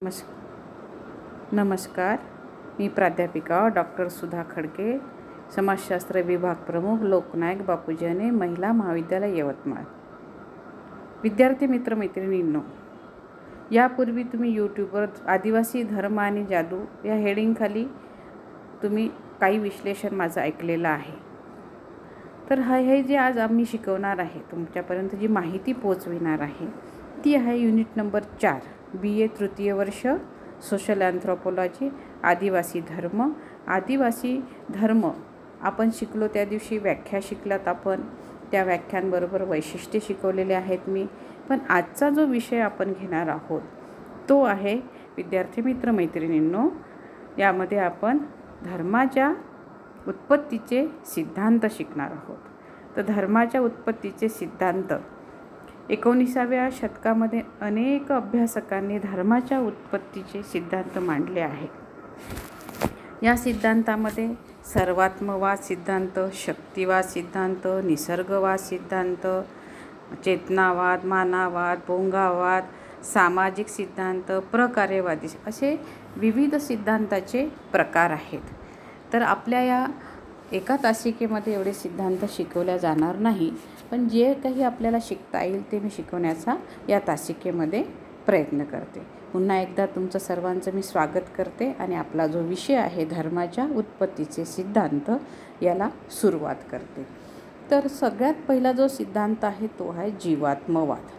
नमस् नमस्कार. मी प्राध्यापिका डॉक्टर सुधा खडके, समाजशास्त्र विभाग प्रमुख, लोकनायक बापूजी महिला महाविद्यालय यवतमाळ. विद्यार्थी मित्रमैत्रिणींनो, यापूर्वी तुम्ही यूट्यूबवर आदिवासी धर्म आणि जादू या हेडिंगखाली तुम्ही काही विश्लेषण माझं ऐकलेलं आहे. तर हे जे आज आम्ही शिकवणार आहे, तुमच्यापर्यंत जी माहिती पोहोचविणार आहे ती आहे युनिट नंबर 4, BA तृतीय वर्ष, सोशल अँथ्रोपोलॉजी, आदिवासी धर्म. आदिवासी धर्म आपण शिकलो, त्या दिवशी व्याख्या शिकलात आपण. त्या व्याख्यांबरोबर वैशिष्ट्ये शिकवलेले आहेत मी. पण आजचा जो विषय आपण घेणार आहोत तो आहे, विद्यार्थी मित्रमैत्रिणींनो, यामध्ये आपण धर्माच्या उत्पत्तीचे सिद्धांत शिकणार आहोत. तर धर्माच्या उत्पत्तीचे सिद्धांत 19व्या शतकामध्ये अनेक अभ्यासकांनी धर्माच्या उत्पत्तीचे सिद्धांत मांडले आहे. या सिद्धांतामध्ये सर्वात्मवाद सिद्धांत, शक्तिवाद सिद्धांत, निसर्गवाद सिद्धांत, चेतनावाद, मानववाद, भोंगावाद, सामाजिक सिद्धांत, प्रकार्यवादी असे विविध सिद्धांताचे प्रकार आहेत. तर आपल्या या एका तासिकेमध्ये एवढे सिद्धांत शिकवल्या जाणार नाही, पण जे काही आपल्याला शिकता येईल ते मी शिकवण्याचा या तासिकेमध्ये प्रयत्न करते. पुन्हा एकदा तुमचं सर्वांचं मी स्वागत करते आणि आपला जो विषय आहे धर्माच्या उत्पत्तीचे सिद्धांत याला सुरुवात करते. तर सगळ्यात पहिला जो सिद्धांत आहे तो आहे जीवात्मवाद.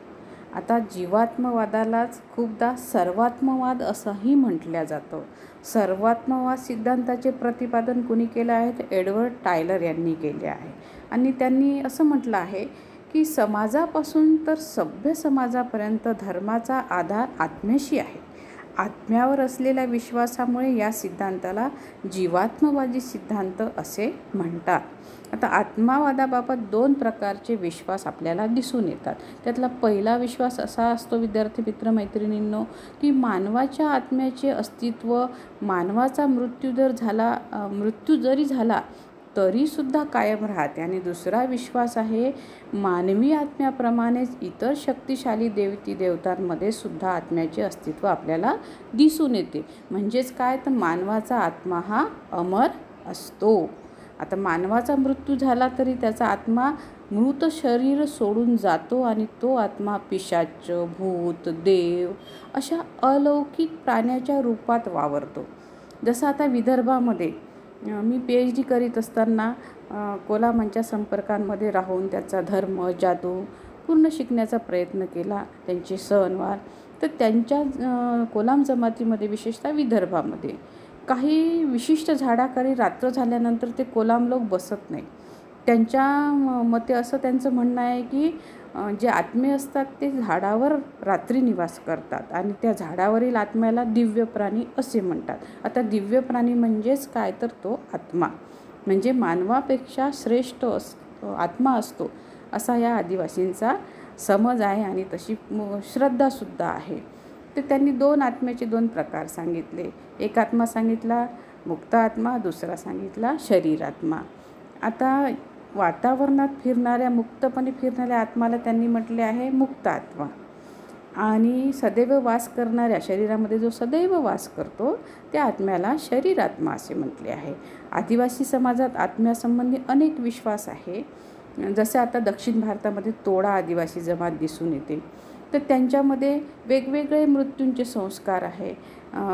आता जीवात्मवादालाच खूपदा सर्वात्मवाद असंही म्हटलं जातं. सर्वात्मवाद सिद्धांताचे प्रतिपादन कुणी केलं आहे तर एडवर्ड टायलर यांनी केले आहे. आणि त्यांनी असं म्हटलं आहे की समाजापासून तर सभ्य समाजापर्यंत धर्माचा आधार आत्म्याशी आहे. आत्म्यावर असलेल्या विश्वासामुळे या सिद्धांताला जीवात्मवादी सिद्धांत असे म्हणतात. आता आत्मवादाबाबत 2 प्रकारचे विश्वास आपल्याला दिसून येतात. त्यातला पहिला विश्वास असा असतो, विद्यार्थी मित्रमैत्रिणींनो, की मानवाच्या आत्म्याचे अस्तित्व, मानवाचा मृत्यू जरी झाला तरीसुद्धा कायम राहते. आणि दुसरा विश्वास आहे, मानवी आत्म्याप्रमाणेच इतर शक्तिशाली देवतांमध्ये सुद्धा आत्म्याचे अस्तित्व आपल्याला दिसून येते. म्हणजेच काय, तर मानवाचा आत्मा हा अमर असतो. आता मानवाचा मृत्यू झाला तरी त्याचा आत्मा मृत शरीर सोडून जातो आणि तो आत्मा पिशाच, भूत, देव अशा अलौकिक प्राण्याच्या रूपात वावरतो. जसं आता विदर्भामध्ये मी PhD करीत असताना कोलामांच्या संपर्कांमध्ये राहून त्याचा धर्म, जादू पूर्ण शिकण्याचा प्रयत्न केला, त्यांचे सणवार. तर त्यांच्या कोलाम जमातीमध्ये, विशेषतः विदर्भामध्ये, काही विशिष्ट झाडाखाली रात्र झाल्यानंतर ते कोलाम लोक बसत नाही. त्यांच्या मते असं त्यांचं म्हणणं आहे की जे आत्मे असतात ते झाडावर रात्री निवास करतात आणि त्या झाडावरील आत्म्याला दिव्य प्राणी असे म्हणतात. आता दिव्य प्राणी म्हणजेच काय, तर तो आत्मा म्हणजे मानवापेक्षा श्रेष्ठ आत्मा असतो असा या आदिवासींचा समज आहे आणि तशी श्रद्धासुद्धा आहे. तर त्यांनी 2 आत्म्याचे 2 प्रकार सांगितले. एक आत्मा सांगितला मुक्त आत्मा, दुसरा सांगितला शरीरात्मा. आता वातावरणात फिरणाऱ्या, मुक्तपणे फिरणाऱ्या आत्माला त्यांनी म्हटले आहे मुक्त आत्मा. आणि सदैव वास करणाऱ्या, शरीरामध्ये जो सदैव वास करतो त्या आत्म्याला शरीरात्मा असे म्हटले आहे. आदिवासी समाजात आत्म्यासंबंधी अनेक विश्वास आहे. जसे आता दक्षिण भारतामध्ये तोडा आदिवासी जमात दिसून येते, तर त्यांच्यामध्ये वेगवेगळे मृत्यूंचे संस्कार आहे.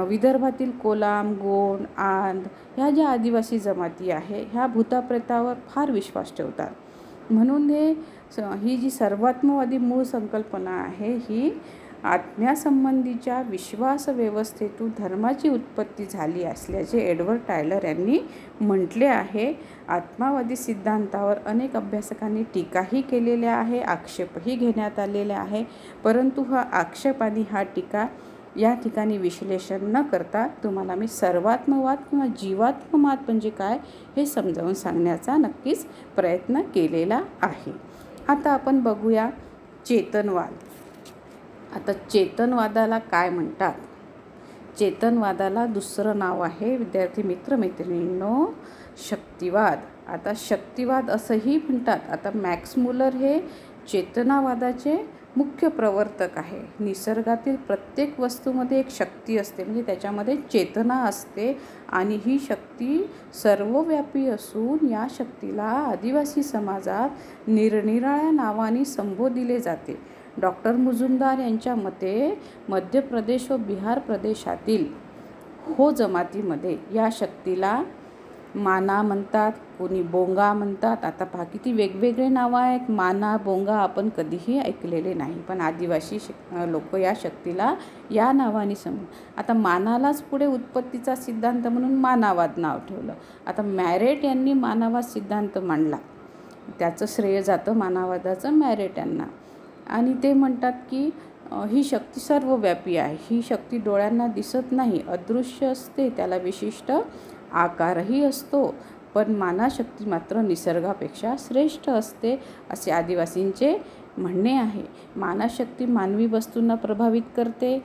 विदर्भातील कोलाम, गोंड, आंध ह्या ज्या आदिवासी जमाती आहे ह्या भूताप्रेतावर फार विश्वास ठेवतात. म्हणून ही जी सर्वात्मवादी मूळ संकल्पना आहे ही आत्म्यासंबंधीच्या विश्वास व्यवस्थेतून धर्माची उत्पत्ती झाली असल्याचे एडवर्ड टायलर यांनी म्हटले आहे. आत्मवादी सिद्धांतावर अनेक अभ्यासकांनी टीकाही केलेल्या आहे, आक्षेपही घेण्यात आलेले आहे. परंतु हा आक्षेप आणि हा टीका या ठिकाणी विश्लेषण न करता तुम्हाला मी सर्वात्मवाद किंवा जीवात्मवाद म्हणजे काय हे समजावून सांगण्याचा नक्कीच प्रयत्न केलेला आहे. आता आपण बघूया चेतनवाद. आता चेतनवादाला काय म्हणतात? चेतनवादाला दुसरं नाव आहे, विद्यार्थी मित्रमैत्रिणींनो, शक्तिवाद. आता शक्तिवाद असंही म्हणतात. आता मॅक्स मुलर हे चेतनावादाचे मुख्य प्रवर्तक आहे. निसर्गातील प्रत्येक वस्तूमध्ये एक शक्ती असते, म्हणजे त्याच्यामध्ये चेतना असते आणि ही शक्ती सर्वव्यापी असून या शक्तीला आदिवासी समाजात निरनिराळ्या नावांनी संबोधिले जाते. डॉक्टर मुजुमदार यांच्या मते मध्य प्रदेश व बिहार प्रदेशातील हो जमातीमध्ये या शक्तीला माना म्हणतात, कोणी बोंगा म्हणतात. आता पहा किती वेगवेगळे नावं आहेत. माना, बोंगा आपण कधीही ऐकलेले नाही, पण आदिवासी लोक या शक्तीला या नावाने आता मानालाच पुढे उत्पत्तीचा सिद्धांत म्हणून मानावाद नाव ठेवलं. आता मॅरेट यांनी मानावाद सिद्धांत मांडला, त्याचं श्रेय जातं मानवादाचं मॅरेट यांना. आणि ते म्हणतात की ही शक्ती सर्वव्यापी आहे. ही शक्ती डोळ्यांना दिसत नाही, अदृश्य असते, त्याला विशिष्ट आकारही असतो, पण मानाशक्ती मात्र निसर्गापेक्षा श्रेष्ठ असते, असे आदिवासींचे म्हणणे आहे. मानाशक्ती मानवी वस्तूंना प्रभावित करते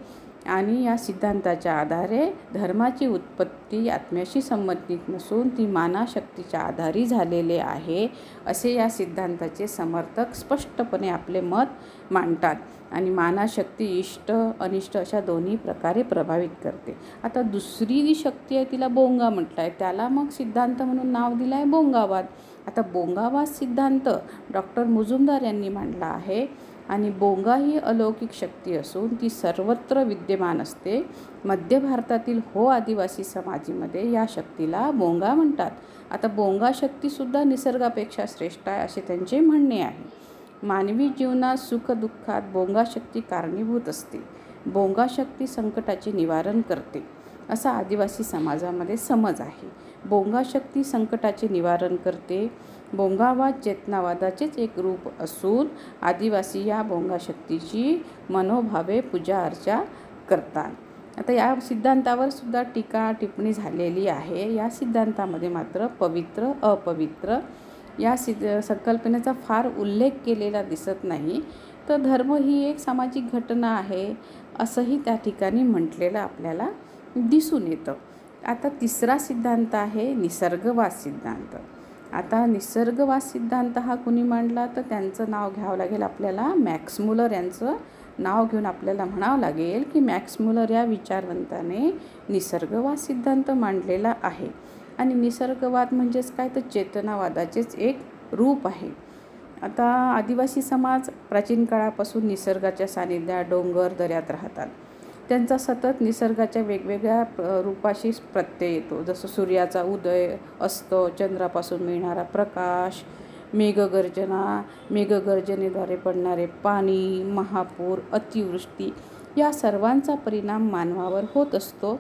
आणि या सिद्धांताच्या आधारे धर्माची उत्पत्ती आत्म्याशी संबंधित नसून ती मानाशक्तीच्या आधारी झालेले आहे, असे या सिद्धांताचे समर्थक स्पष्टपणे आपले मत मांडतात. आणि मानाशक्ती इष्ट अनिष्ट अशा दोन्ही प्रकारे प्रभावित करते. आता दुसरी जी शक्ती आहे तिला बोंगा म्हटलं आहे, त्याला मग सिद्धांत म्हणून नाव दिलं आहे बोंगावाद. आता बोंगावाद सिद्धांत डॉक्टर मुजुमदार यांनी मांडला आहे. आणि बोंगा ही अलौकिक शक्ती असून ती सर्वत्र विद्यमान असते. मध्य भारतातील हो आदिवासी समाजामध्ये या शक्तीला बोंगा म्हणतात. आता बोंगा शक्तीसुद्धा निसर्गापेक्षा श्रेष्ठ आहे, असे त्यांचे म्हणणे आहे. मानवी जीवनात सुखदुःखात बोंगा शक्ती कारणीभूत असते. बोंगा शक्ती संकटाचे निवारण करते, असा आदिवासी समाजामध्ये समज आहे. बोंगा शक्ती संकटाचे निवारण करते. बोंगावाद चेतनावादाचेच एक रूप असून आदिवासी या बोंगा शक्तीची मनोभावे पूजा अर्चा करतात. आता या सिद्धांतावर सुद्धा टीका टिप्पणी झालेली आहे. या सिद्धांतामध्ये मात्र पवित्र अपवित्र या संकल्पनेचा फार उल्लेख केलेला दिसत नाही. तर धर्म ही एक सामाजिक घटना आहे, असंही त्या ठिकाणी म्हटलेलं आपल्याला दिसून येतं. आता तिसरा सिद्धांत आहे निसर्गवाद सिद्धांत. आता निसर्गवाद सिद्धांत हा कुणी मांडला, तर त्यांचं नाव घ्यावं लागेल आपल्याला. मॅक्स मुलर यांचं नाव घेऊन आपल्याला म्हणावं लागेल की मॅक्स मुलर या विचारवंताने निसर्गवाद सिद्धांत मांडलेला आहे. आणि निसर्गवाद म्हणजेच काय, तर चेतनावादाचेच एक रूप आहे. आता आदिवासी समाज प्राचीन काळापासून निसर्गाच्या सानिध्यात डोंगर दऱ्यात राहतात. त्यांचा सतत निसर्गाच्या वेगवेगळ्या रूपाशी प्रत्यय येतो, जसं सूर्याचा उदय, अस्त, चंद्रापासून मिळणारा प्रकाश, मेघगर्जना, मेघगर्जनेद्वारे पडणारे पाणी, महापूर, अतिवृष्टी या सर्वांचा परिणाम मानवावर होत असतो.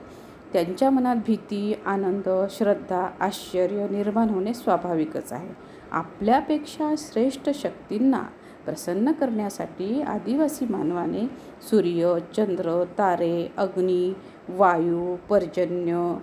त्यांच्या मनात भीती, आनंद, श्रद्धा, आश्चर्य निर्माण होणे स्वाभाविकच आहे. आपल्यापेक्षा श्रेष्ठ शक्तींना प्रसन्न करण्यासाठी आदिवासी मानवाने सूर्य, चंद्र, तारे, अग्नी, वायू, पर्जन्य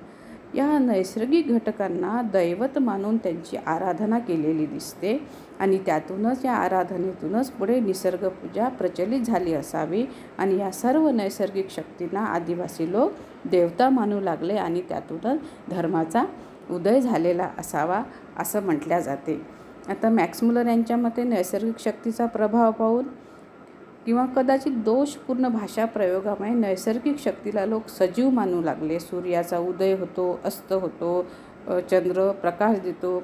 या नैसर्गिक घटकांना दैवत मानून त्यांची आराधना केलेली दिसते. आणि त्यातूनच या आराधनेतूनच पुढे निसर्गपूजा प्रचलित झाली असावी. आणि या सर्व नैसर्गिक शक्तींना आदिवासी लोक देवता मानू लागले आणि त्यातूनच धर्माचा उदय झालेला असावा, असं म्हटल्या जाते. आता मॅक्स मुलर यांच्या मते नैसर्गिक शक्तीचा प्रभाव पाहून किंवा कदाचित दोषपूर्ण भाषा प्रयोगामुळे नैसर्गिक शक्तीला लोक सजीव मानू लागले. सूर्याचा उदय होतो, अस्त होतो, चंद्र प्रकाश देतो,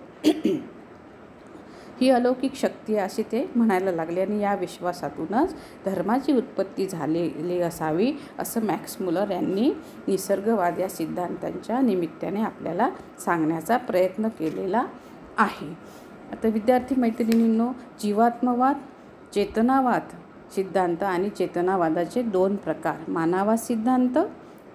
ही अलौकिक शक्ती अशी ते म्हणायला लागले. आणि या विश्वासातूनच धर्माची उत्पत्ती झालेली असावी, असं मॅक्स मुलर यांनी निसर्गवाद या सिद्धांतांच्या निमित्ताने आपल्याला सांगण्याचा प्रयत्न केलेला आहे. आता विद्यार्थी मैत्रिणींनो, जीवात्मवाद, चेतनावाद सिद्धांत आणि चेतनावादाचे दोन प्रकार, मानववाद सिद्धांत,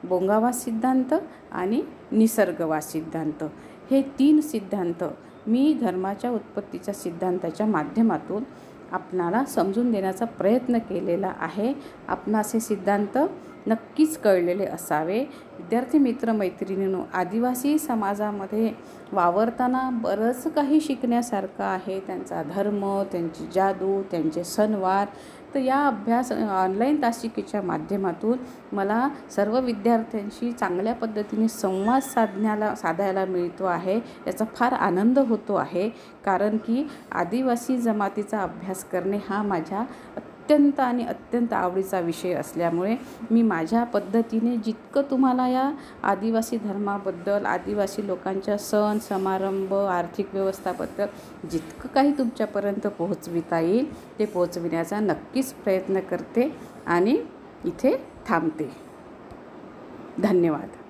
बोंगावाद सिद्धांत आणि निसर्गवाद सिद्धांत, हे तीन सिद्धांत मी धर्माच्या उत्पत्तीच्या सिद्धांताच्या माध्यमातून आपणाला समजून देण्याचा प्रयत्न केलेला आहे. आपणास हे सिद्धांत नक्कीच कळलेले असावे. विद्यार्थी मित्रमैत्रिणींनो, आदिवासी समाजामध्ये वावरताना बरंच काही शिकण्यासारखं आहे. त्यांचा धर्म, त्यांची जादू, त्यांचे सणवार. तर या अभ्यास ऑनलाईन तासिकेच्या माध्यमातून मला सर्व विद्यार्थ्यांशी चांगल्या पद्धतीने संवाद साधायला मिळतो आहे. याचा फार आनंद होतो आहे, कारण की आदिवासी जमातीचा अभ्यास करणे हा माझ्या अत्यंत आणि अत्यंत आवडीचा विषय असल्यामुळे मी माझ्या पद्धतीने जितकं तुम्हाला या आदिवासी धर्माबद्दल, आदिवासी लोकांच्या सण समारंभ, आर्थिक व्यवस्थाबद्दल जितकं काही तुमच्यापर्यंत पोहोचविता येईल ते पोहोचविण्याचा नक्कीच प्रयत्न करते आणि इथे थांबते. धन्यवाद.